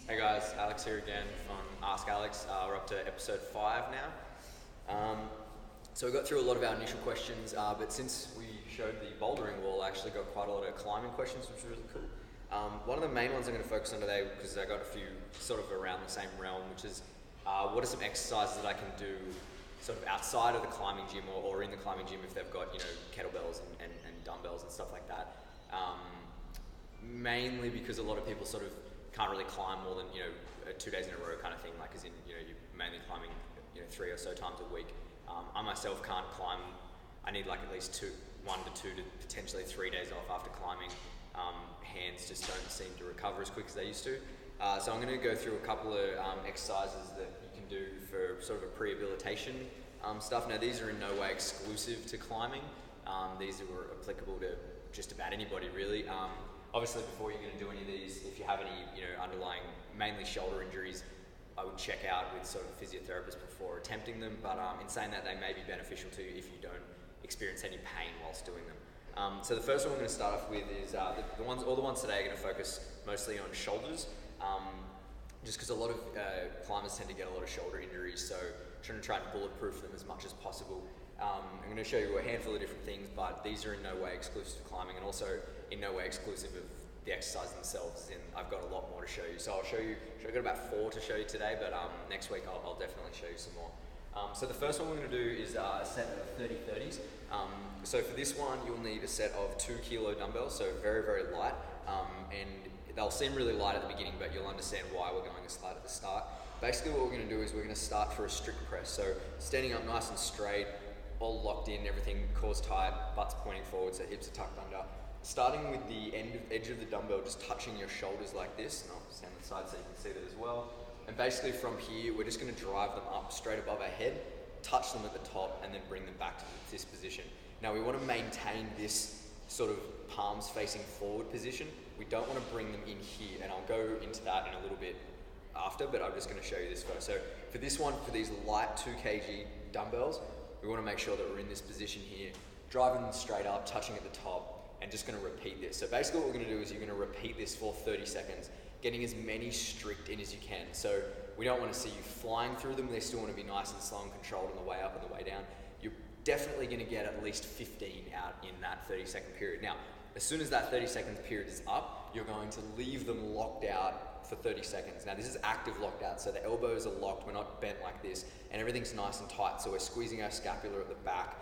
Hey guys, Alex here again from Ask Alex. We're up to episode 5 now. So we got through a lot of our initial questions, but since we showed the bouldering wall, I actually got quite a lot of climbing questions, which was really cool. One of the main ones I'm going to focus on today, because I got a few sort of around the same realm, which is what are some exercises that I can do sort of outside of the climbing gym or in the climbing gym if they've got, kettlebells and dumbbells and stuff like that. Mainly because a lot of people sort of can't really climb more than 2 days in a row kind of thing, like as in you're mainly climbing 3 or so times a week. I myself can't climb. I need like at least 1 to 2 to potentially 3 days off after climbing. Hands just don't seem to recover as quick as they used to. So I'm going to go through a couple of exercises that you can do for sort of a prehabilitation stuff. Now these are in no way exclusive to climbing. These are applicable to just about anybody really. Obviously, before you're going to do any of these, if you have any, underlying, mainly shoulder injuries, I would check out with sort of a physiotherapist before attempting them. But in saying that, they may be beneficial to you if you don't experience any pain whilst doing them. So the first one we're going to start off with is all the ones today are going to focus mostly on shoulders, just because a lot of climbers tend to get a lot of shoulder injuries. So I'm trying to try and bulletproof them as much as possible. I'm going to show you a handful of different things, but these are in no way exclusive to climbing, and also in no way exclusive of the exercise themselves. And I've got a lot more to show you. So I'll show you. I've got about 4 to show you today, but next week I'll definitely show you some more. So the first one we're going to do is a set of 30-30s. So for this one, you'll need a set of 2 kilo dumbbells, so very, very light. And they'll seem really light at the beginning, but you'll understand why we're going this light at the start. Basically what we're going to do is we're going to start for a strict press. So standing up nice and straight, all locked in, everything cores tight, butts pointing forward, so hips are tucked under. Starting with the edge of the dumbbell, just touching your shoulders like this, and I'll stand to the side so you can see that as well. And basically from here, we're just going to drive them up straight above our head, touch them at the top, and then bring them back to this position. Now we want to maintain this sort of palms facing forward position. We don't want to bring them in here, and I'll go into that in a little bit after, but I'm just going to show you this first. So for this one, for these light 2 kg dumbbells, we want to make sure that we're in this position here, driving them straight up, touching at the top, and just going to repeat this. So basically what we're going to do is you're going to repeat this for 30 seconds, getting as many strict in as you can. So we don't want to see you flying through them. They still want to be nice and slow and controlled on the way up and the way down. You're definitely going to get at least 15 out in that 30-second period. Now, as soon as that 30-second period is up, you're going to leave them locked out for 30 seconds. Now this is active locked out, so the elbows are locked, we're not bent like this, and everything's nice and tight, so we're squeezing our scapula at the back.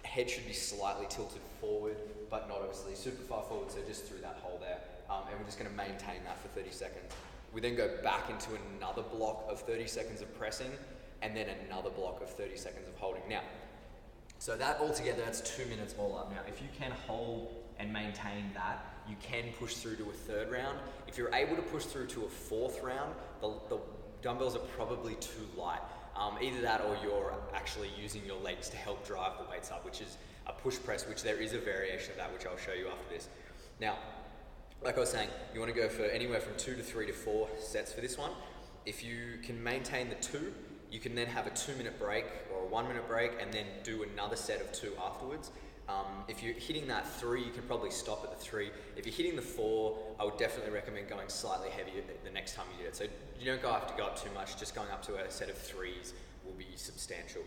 Head should be slightly tilted forward, but not obviously super far forward, so just through that hole there. And we're just going to maintain that for 30 seconds. We then go back into another block of 30 seconds of pressing, and then another block of 30 seconds of holding. Now, so that altogether, that's 2 minutes all up. Now, if you can hold and maintain that, you can push through to a 3rd round. If you're able to push through to a 4th round, the dumbbells are probably too light. Either that or you're actually using your legs to help drive the weights up, which is a push press, which there is a variation of that, which I'll show you after this. Now, like I was saying, you want to go for anywhere from 2 to 3 to 4 sets for this one. If you can maintain the 2, you can then have a 2-minute break or a 1-minute break and then do another set of 2 afterwards. If you're hitting that 3, you can probably stop at the 3. If you're hitting the 4, I would definitely recommend going slightly heavier the next time you do it. So you don't have to go up too much, just going up to a set of 3s will be substantial.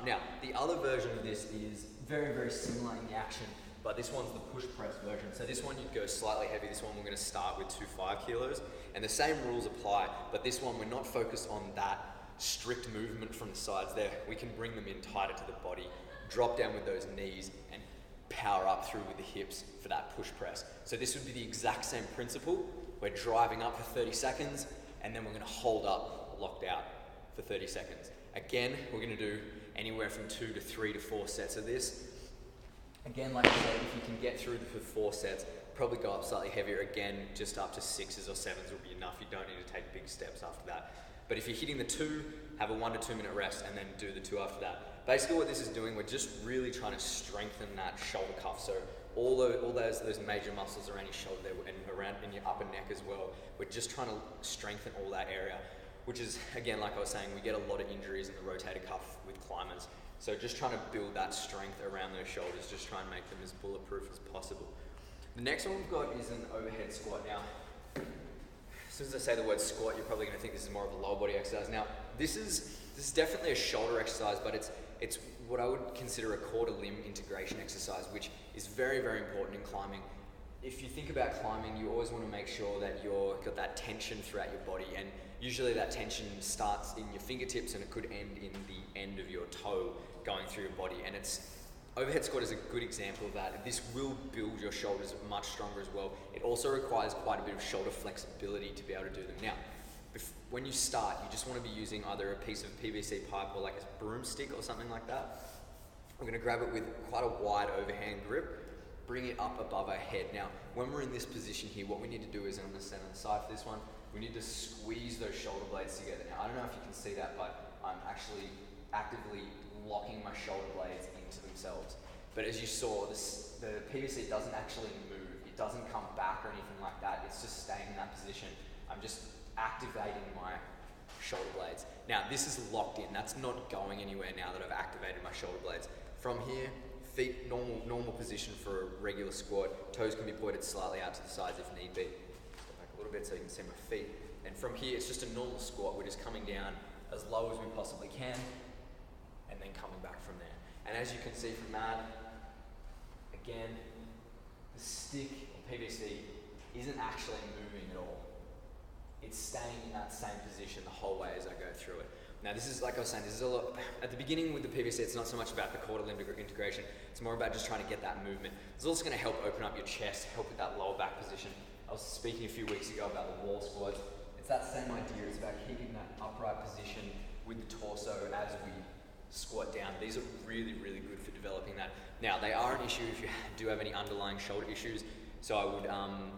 Now, the other version of this is very, very similar in the action, but this one's the push press version. So this one you'd go slightly heavy. This one we're going to start with 2 5 kilos, and the same rules apply, but this one we're not focused on that strict movement from the sides there. We can bring them in tighter to the body, drop down with those knees, and power up through with the hips for that push press. So this would be the exact same principle. We're driving up for 30 seconds, and then we're going to hold up locked out for 30 seconds. Again, we're going to do anywhere from 2 to 3 to 4 sets of this. Again, like I said, if you can get through the 4 sets, probably go up slightly heavier. Again, just up to 6s or 7s will be enough. You don't need to take big steps after that. But if you're hitting the 2, have a 1 to 2 minute rest and then do the 2 after that. Basically what this is doing, we're just really trying to strengthen that shoulder cuff. So all those major muscles around your shoulder there and around in your upper neck as well. We're just trying to strengthen all that area, which is, again, like I was saying, we get a lot of injuries in the rotator cuff with climbers. So just trying to build that strength around those shoulders, just try and make them as bulletproof as possible. The next one we've got is an overhead squat. Now, As soon as I say the word squat, you're probably going to think this is more of a lower body exercise. Now, this is definitely a shoulder exercise, but it's what I would consider a core to limb integration exercise, which is very, very important in climbing. If you think about climbing, you always want to make sure that you've got that tension throughout your body, and usually that tension starts in your fingertips and it could end in the end of your toe going through your body. And overhead squat is a good example of that. This will build your shoulders much stronger as well. It also requires quite a bit of shoulder flexibility to be able to do them. Now, when you start, you just want to be using either a piece of PVC pipe or like a broomstick or something like that. We're going to grab it with quite a wide overhand grip, bring it up above our head. Now, when we're in this position here, what we need to do is, I'm going to stand on the side for this one, we need to squeeze those shoulder blades together. Now, I don't know if you can see that, but I'm actually actively locking my shoulder blades into themselves. But as you saw, the PVC doesn't actually move. It doesn't come back or anything like that. It's just staying in that position. I'm just activating my shoulder blades. Now, this is locked in. That's not going anywhere now that I've activated my shoulder blades. From here, feet, normal position for a regular squat. Toes can be pointed slightly out to the sides if need be. Step back a little bit so you can see my feet. And from here, it's just a normal squat. We're just coming down as low as we possibly can, and then coming back from there. And as you can see from that, again, the stick or PVC isn't actually moving at all. It's staying in that same position the whole way as I go through it. Now, this is, like I was saying, this is a lot, at the beginning with the PVC, it's not so much about the core to limb integration, it's more about just trying to get that movement. It's also going to help open up your chest, help with that lower back position. I was speaking a few weeks ago about the wall squats. It's that same idea, it's about keeping that upright position with the torso as we squat down. These are really, really good for developing that. Now, they are an issue if you do have any underlying shoulder issues. So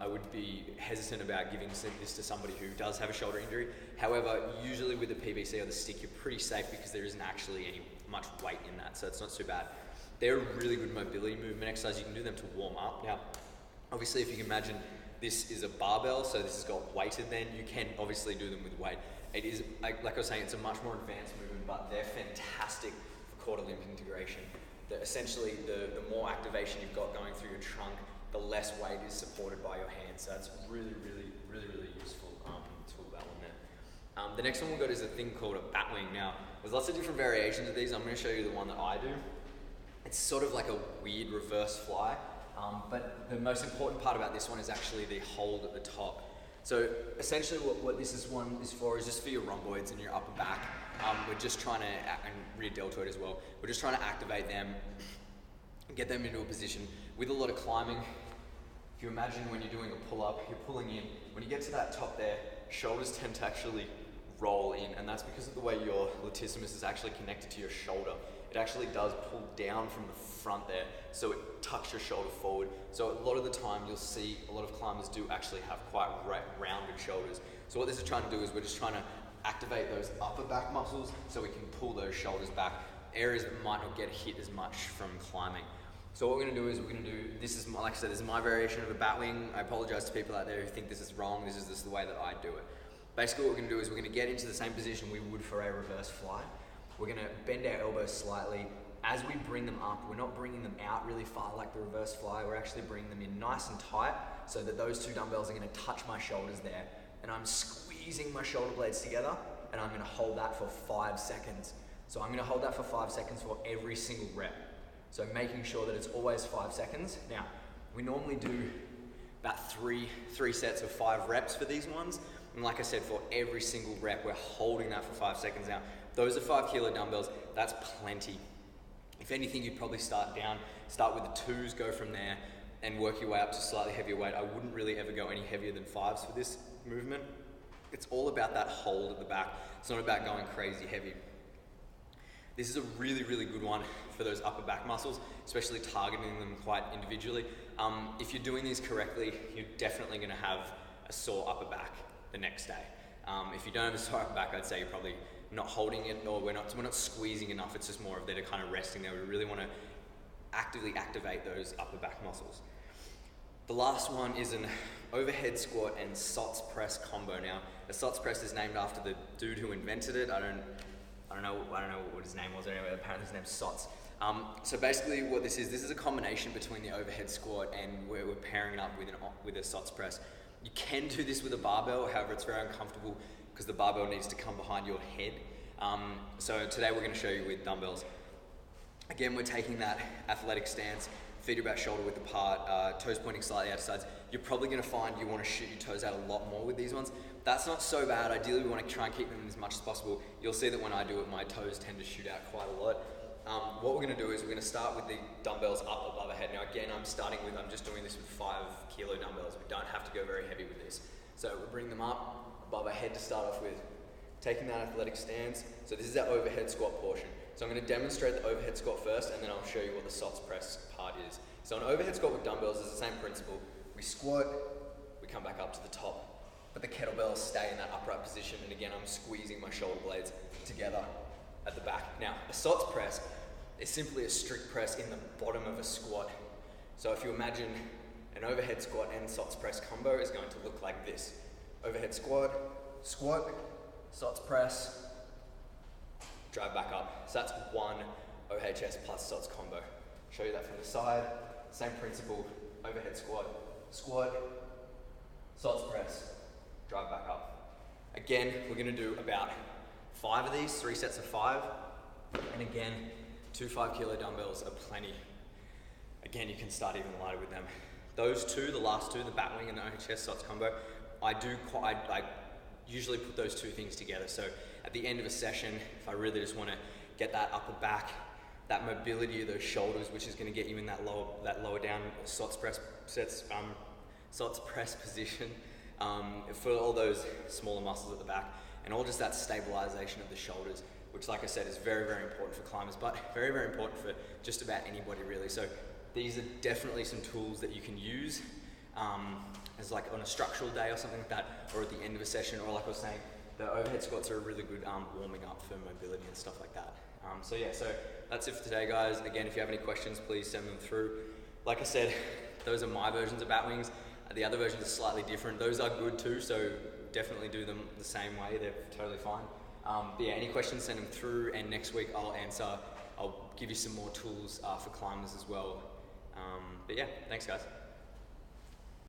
I would be hesitant about giving this to somebody who does have a shoulder injury. However, usually with the PVC or the stick, you're pretty safe because there isn't actually any much weight in that, so it's not too bad. They're a really good mobility movement exercise. You can do them to warm up. Now, obviously, if you can imagine, this is a barbell, so this has got weighted. Then you can obviously do them with weight. It is, like I was saying, it's a much more advanced movement, but they're fantastic for core to limb integration. Essentially, the more activation you've got going through your trunk, the less weight is supported by your hands. So that's really, really, really, really useful tool, that one there. The next one we've got is a thing called a bat wing. Now, there's lots of different variations of these. I'm going to show you the one that I do. It's sort of like a weird reverse fly, but the most important part about this one is actually the hold at the top. So essentially what this one is for is just for your rhomboids and your upper back. We're just trying to, and rear deltoid as well, we're just trying to activate them, get them into a position. With a lot of climbing, if you imagine when you're doing a pull-up, you're pulling in. When you get to that top there, shoulders tend to actually roll in, and that's because of the way your latissimus is actually connected to your shoulder. It actually does pull down from the front there, so it tucks your shoulder forward. So a lot of the time you'll see a lot of climbers do actually have quite rounded shoulders. So what this is trying to do is we're just trying to activate those upper back muscles so we can pull those shoulders back, areas that might not get hit as much from climbing. So what we're going to do is this is, like I said, this is my variation of a bat wing. I apologize to people out there who think this is wrong. This is the way that I do it. Basically what we're going to do is we're going to get into the same position we would for a reverse fly. We're going to bend our elbows slightly. As we bring them up, we're not bringing them out really far like the reverse fly. We're actually bringing them in nice and tight so that those two dumbbells are going to touch my shoulders there. And I'm squeezing my shoulder blades together, and I'm going to hold that for 5 seconds. So I'm going to hold that for 5 seconds for every single rep. So making sure that it's always 5 seconds. Now, we normally do about three sets of 5 reps for these ones. And like I said, for every single rep, we're holding that for 5 seconds. Now, those are 5 kilo dumbbells. That's plenty. If anything, you'd probably start with the 2s, go from there, and work your way up to slightly heavier weight. I wouldn't really ever go any heavier than 5s for this movement. It's all about that hold at the back. It's not about going crazy heavy. This is a really, really good one for those upper back muscles, especially targeting them quite individually. If you're doing these correctly, you're definitely going to have a sore upper back the next day. If you don't have a sore upper back, I'd say you're probably not holding it, or we're not squeezing enough. It's just more of they're kind of resting there. We really want to actively activate those upper back muscles. The last one is an overhead squat and SOTS press combo. Now, a SOTS press is named after the dude who invented it. I don't know what his name was anyway. Apparently his name's SOTS. So basically what this is a combination between the overhead squat and we're pairing it up with a SOTS press. You can do this with a barbell, however it's very uncomfortable because the barbell needs to come behind your head. So today we're going to show you with dumbbells. Again, we're taking that athletic stance, feet are about shoulder width apart, toes pointing slightly out to sides. You're probably going to find you want to shoot your toes out a lot more with these ones. That's not so bad. Ideally, we want to try and keep them as much as possible. You'll see that when I do it, my toes tend to shoot out quite a lot. What we're going to do is we're going to start with the dumbbells up above our head. Now again, I'm just doing this with 5 kilo dumbbells. We don't have to go very heavy with this. So we'll bring them up above our head to start off with. Taking that athletic stance. So this is our overhead squat portion. So I'm going to demonstrate the overhead squat first, and then I'll show you what the SOTS press part is. So an overhead squat with dumbbells is the same principle. We squat, we come back up to the top, but the kettlebells stay in that upright position, and again, I'm squeezing my shoulder blades together at the back. Now, a SOTS press is simply a strict press in the bottom of a squat. So if you imagine an overhead squat and SOTS press combo is going to look like this. Overhead squat, squat, SOTS press, drive back up. So that's one OHS plus SOTS combo. Show you that from the side. Same principle, overhead squat, squat, SOTS press, drive back up. Again, we're going to do about 5 of these, 3 sets of 5. And again, 2 5 kilo dumbbells are plenty. Again, you can start even lighter with them. Those two, the last two, the Batwing and the OHS SOTS combo, I usually put those two things together. So at the end of a session, if I really just want to get that upper back, that mobility of those shoulders, which is going to get you in that lower down SOTS press position, for all those smaller muscles at the back, and all just that stabilization of the shoulders, which, like I said, is very, very important for climbers, but very, very important for just about anybody really. So these are definitely some tools that you can use as like on a structural day or something like that, or at the end of a session, or like I was saying, the overhead squats are a really good warming up for mobility and stuff like that. So that's it for today, guys. Again, if you have any questions, please send them through. Like I said, those are my versions of Batwings. The other versions are slightly different. Those are good too, so definitely do them the same way. They're totally fine. But yeah, any questions, send them through, and next week I'll give you some more tools for climbers as well. But yeah, thanks guys.